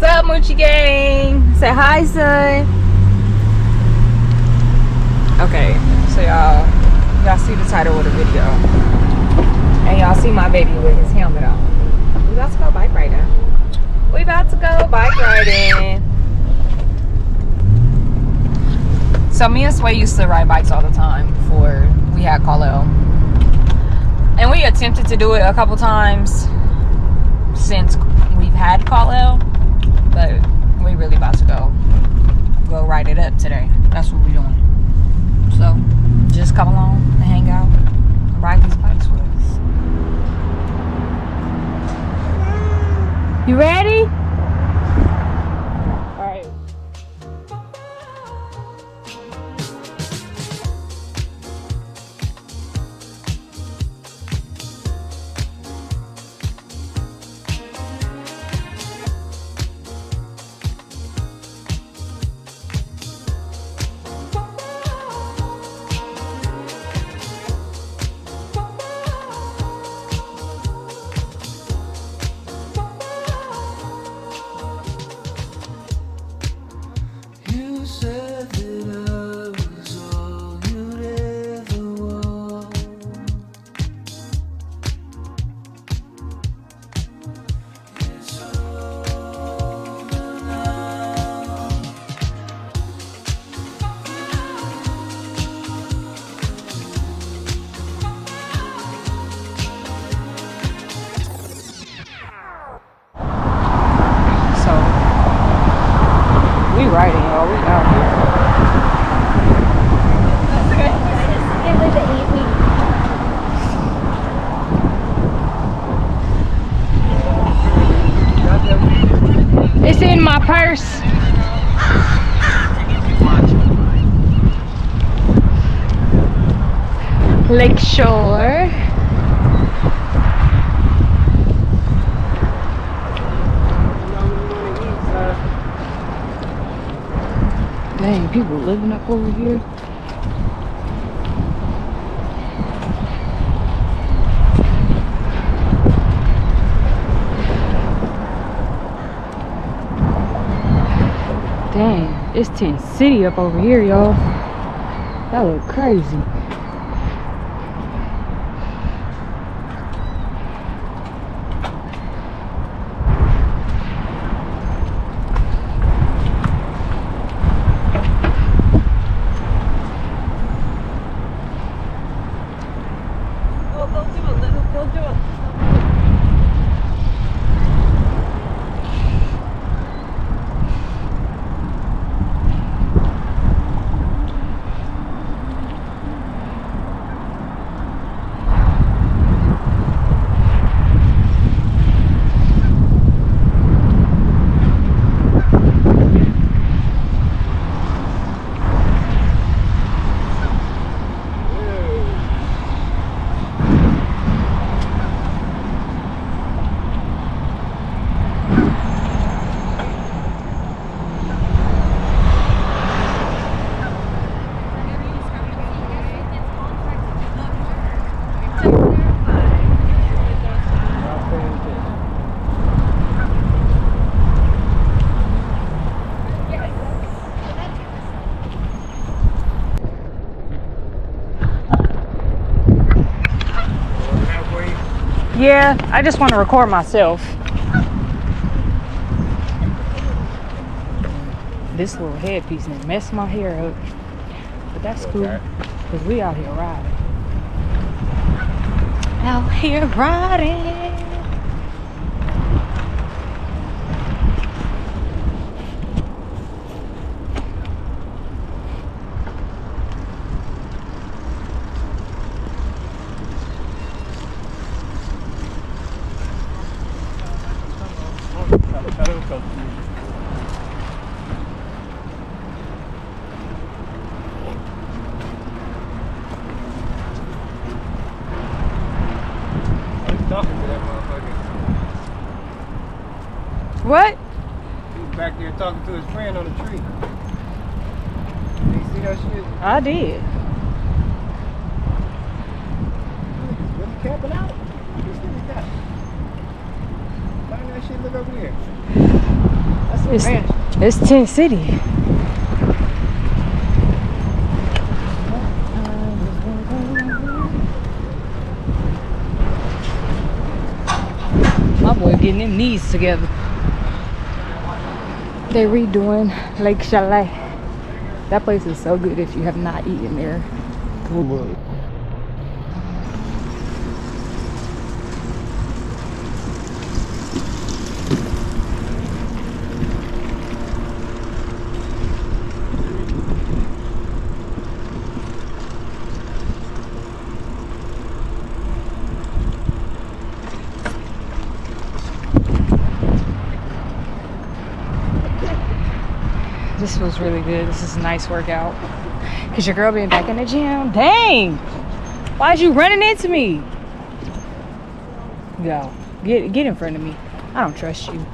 up, Moochie Gang? Say hi, son. Okay, so y'all see the title of the video, and y'all see my baby with his helmet on. We about to go bike riding. So me and Sway used to ride bikes all the time before we had Carlisle, and we attempted to do it a couple times since we've had Carlisle, but we really about to go ride it up today. That's what we're doing. So just come along and hang out and ride these bikes with us. You ready? All right. Riding, y'all. We out here. It's in my purse. Lakeshore. Dang, people living up over here. Dang, it's Tent City up over here, y'all. That look crazy. Yeah, I just want to record myself. This little headpiece and messed my hair up. But that's cool, because we out here riding. Out here riding. What? He was back there talking to his friend on the tree. Did you see that shit? I did. Niggas really camping out. This nigga got. Find that shit, look over here. That's It's Tent City. My boy getting them knees together. They're redoing Lake Chalet. That place is so good if you have not eaten there. This was really good. This is a nice workout. Cause your girl been back in the gym. Dang! Why'd you running into me? Go. Get in front of me. I don't trust you.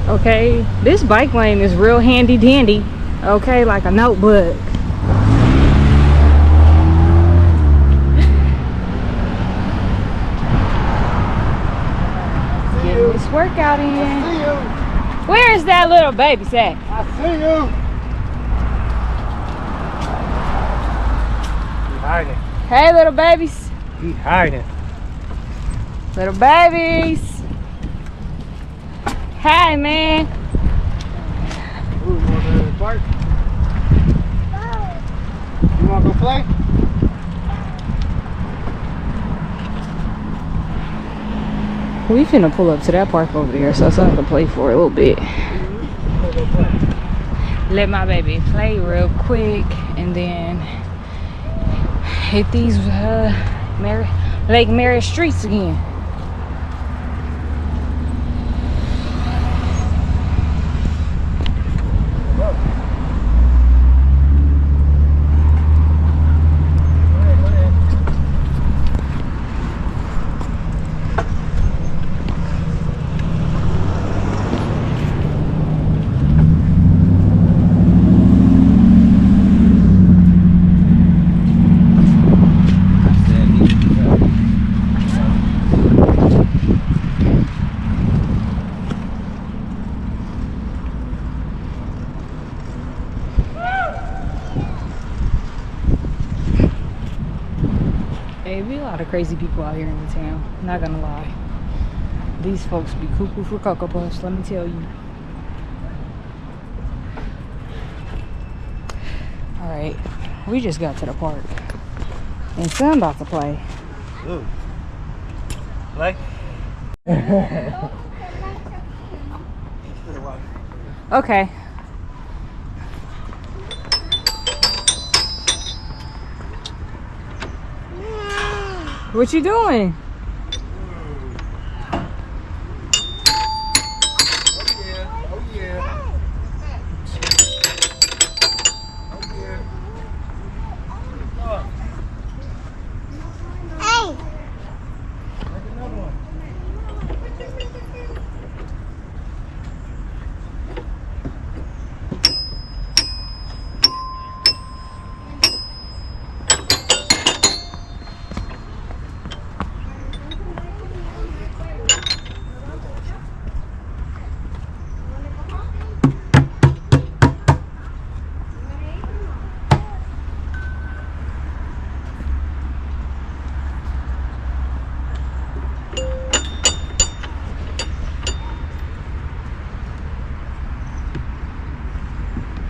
Okay, this bike lane is real handy dandy. Okay, like a notebook. Getting this workout in. I see you. Where is that little baby at? I see you. He hiding. Hey, little babies. He hiding. Little babies. Hi, man. Ooh, you want to go to the park? You want to go play? We finna pull up to that park over there, so something to play for a little bit. Go play. Let my baby play real quick, and then hit these Lake Merritt streets again. Hey, be a lot of crazy people out here in the town. Not gonna lie. These folks be cuckoo for Cocoa Puffs, let me tell you. Alright, we just got to the park. And son about to play. Ooh. Play? Okay. What you doing?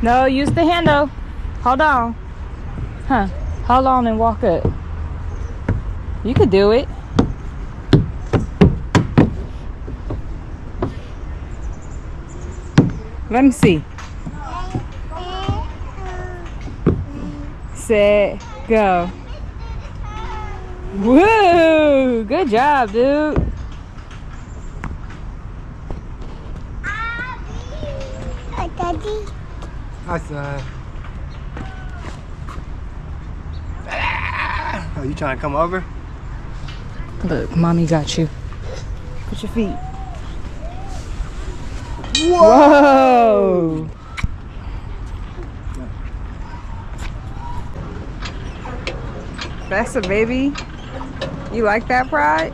No, use the handle. Hold on. Huh. Hold on and walk up. You could do it. Let me see. Set, go. Woo! Good job, dude. Daddy. Hi, son. Oh, you trying to come over? Look, mommy got you. Put your feet. Whoa! Whoa! That's a baby. You like that, Pride?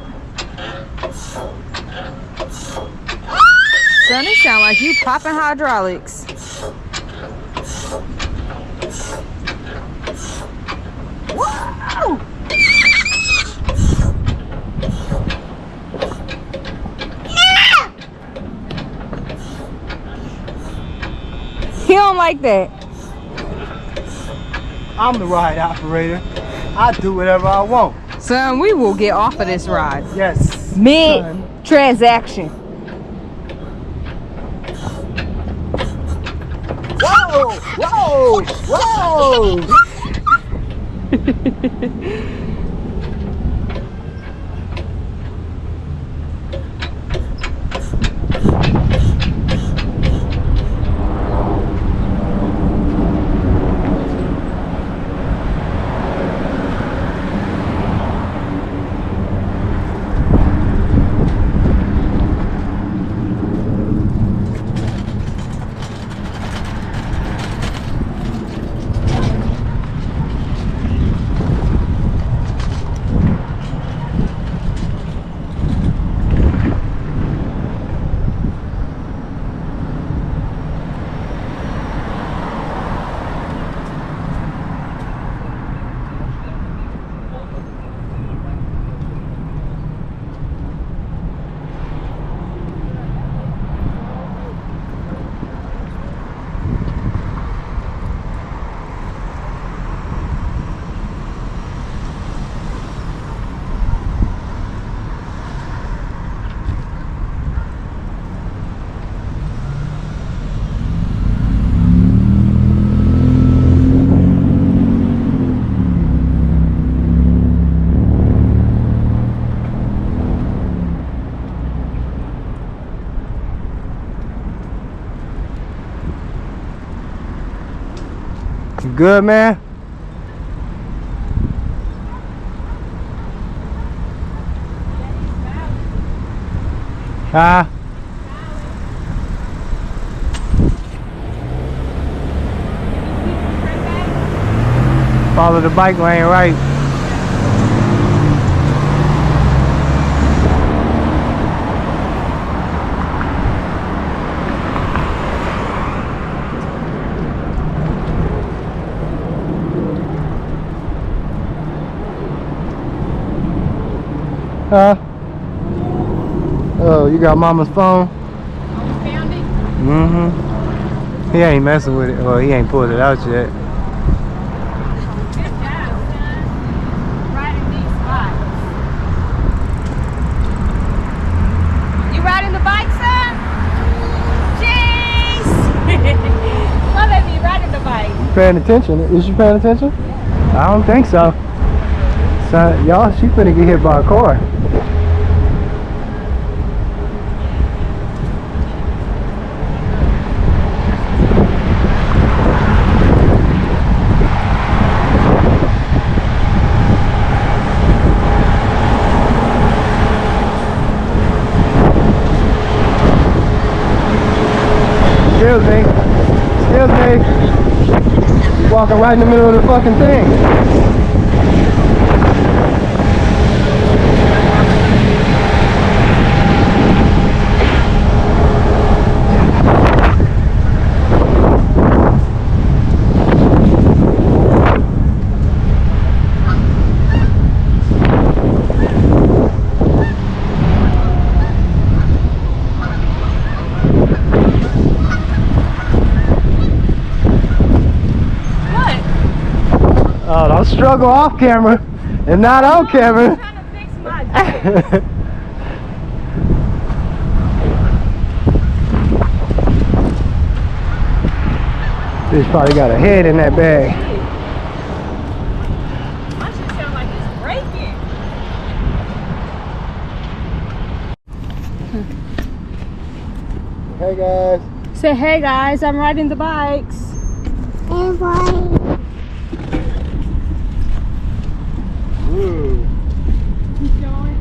Son, it sound like you popping hydraulics. Whoa! He don't like that. I'm the ride operator. I do whatever I want. Son, we will get off of this ride. Yes. Mid-transaction. Whoa! Whoa! Whoa! You good, man? Huh? Follow the bike lane, right? Huh? Oh, you got mama's phone? Found it? Mm-hmm. He ain't messing with it. Well, he ain't pulled it out yet. Good job, son. Riding these bikes. You riding the bike, son? Jeez! My baby riding the bike. Paying attention? Is she paying attention? I don't think so. Son, y'all, she finna get hit by a car. Excuse me. Excuse me. Walking right in the middle of the fucking thing. struggle off camera and not on camera. I'm trying to fix my dick. This probably got a head in that bag. My shit sound like it's breaking. Hey guys. Say hey guys, I'm riding the bikes. And why? Ooh. Keep going.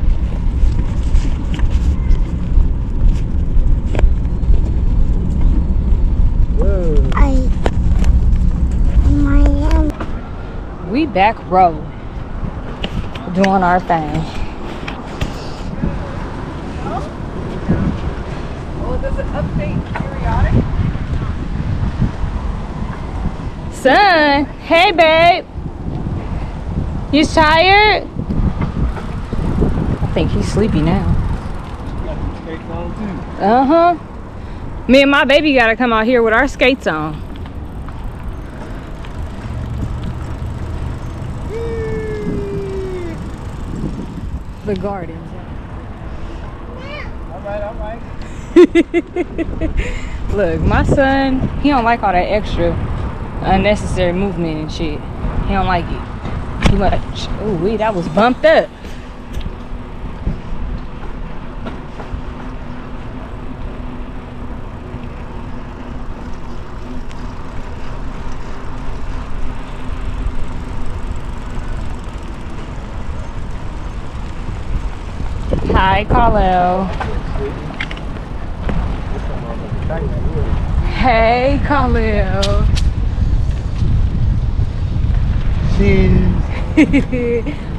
Whoa. We back row doing our thing. Oh, does it update periodic? Son, hey babe. You tired? I think he's sleepy now. Uh-huh. Me and my baby gotta come out here with our skates on. The gardens. Alright. Look, my son, he don't like all that extra unnecessary movement and shit. He don't like it. He like, ooh wee, that was bumped up. Hi, Carlo. Hey, Carlo.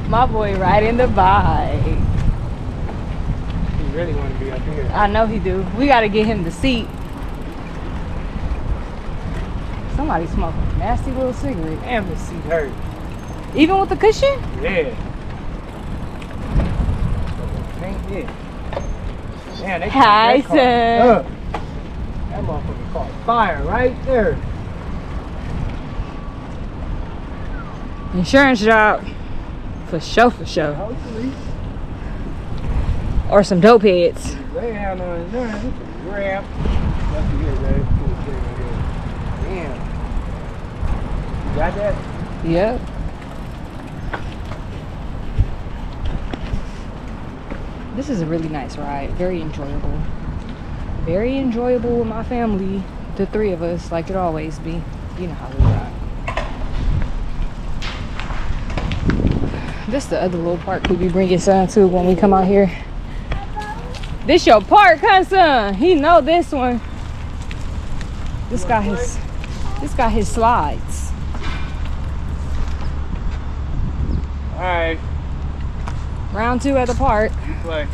My boy riding the bike. He really want to be up here. I know he do. We gotta get him the seat. Somebody smoking a nasty little cigarette. Damn, the seat hurt. Even with the cushion? Yeah. Ain't it? Man, they Hi, that car son. up. That motherfucker caught fire right there. Insurance job. For sure, for sure. Hopefully, Or some dope heads. lay down on insurance. It's a grab. That's here, babe. Damn. You got that? Yep. This is a really nice ride. Very enjoyable. Very enjoyable with my family. The three of us, like it always be. You know how we ride. This the other little park we be bringing son to when we come out here. This your park, huh, son? He know this one. This got his slides. Alright, Round 2 at the park. you play.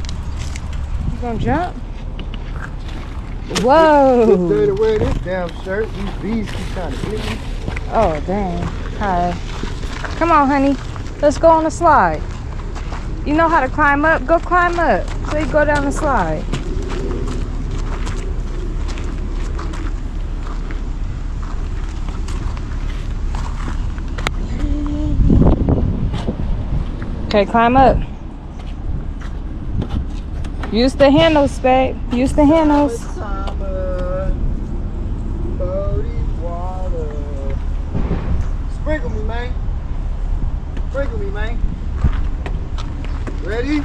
You gonna jump? Whoa. Stay to wear this damn shirt. These bees keep trying to get me. Oh, dang. Hi. Come on, honey. Let's go on the slide. You know how to climb up? Go climb up. So you go down the slide. Okay, climb up. Use the handles, babe. Use the handles. Summer, boaty water. Sprinkle me, man. Sprinkle me, man. Ready?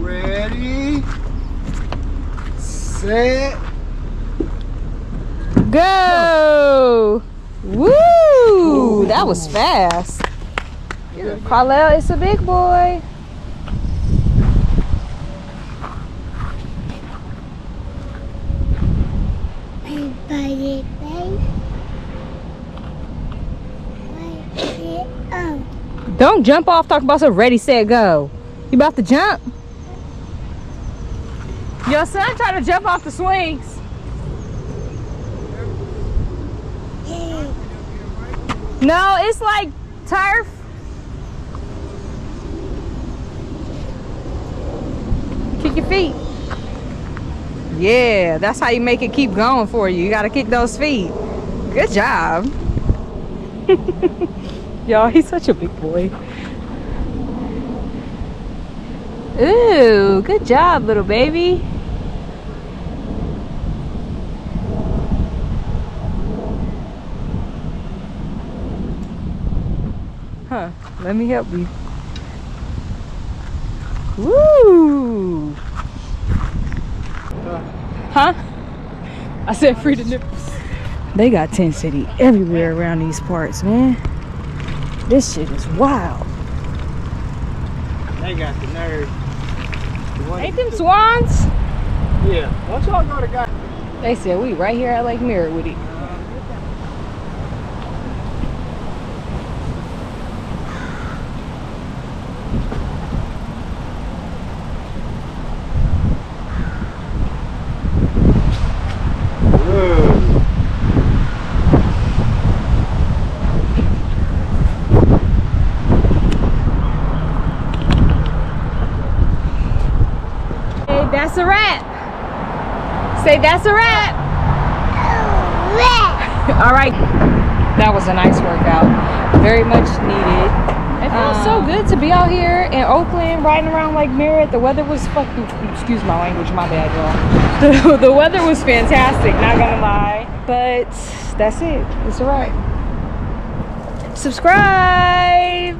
Ready? Set. Go! Woo! That was fast. Carlisle, it's a big boy. Don't jump off, talk about some ready, set, go. You about to jump? Your son trying to jump off the swings. No, it's like turf. Kick your feet. Yeah, that's how you make it keep going for you. You gotta kick those feet. Good job. Y'all, he's such a big boy. Ooh, good job, little baby. Huh, let me help you. Woo! Huh? I said free the nipples. They got Tent City everywhere around these parts, man. This shit is wild. They got the nerve. Ain't them swans? Yeah. Once y'all go to guy. They said we right here at Lake Merritt with it. That's a wrap. Say that's a wrap. All right. That was a nice workout. Very much needed. It feels so good to be out here in Oakland, riding around like Merritt. The weather was fucking, excuse my language, my bad, y'all. The weather was fantastic, not gonna lie. But that's it. It's a wrap. Subscribe.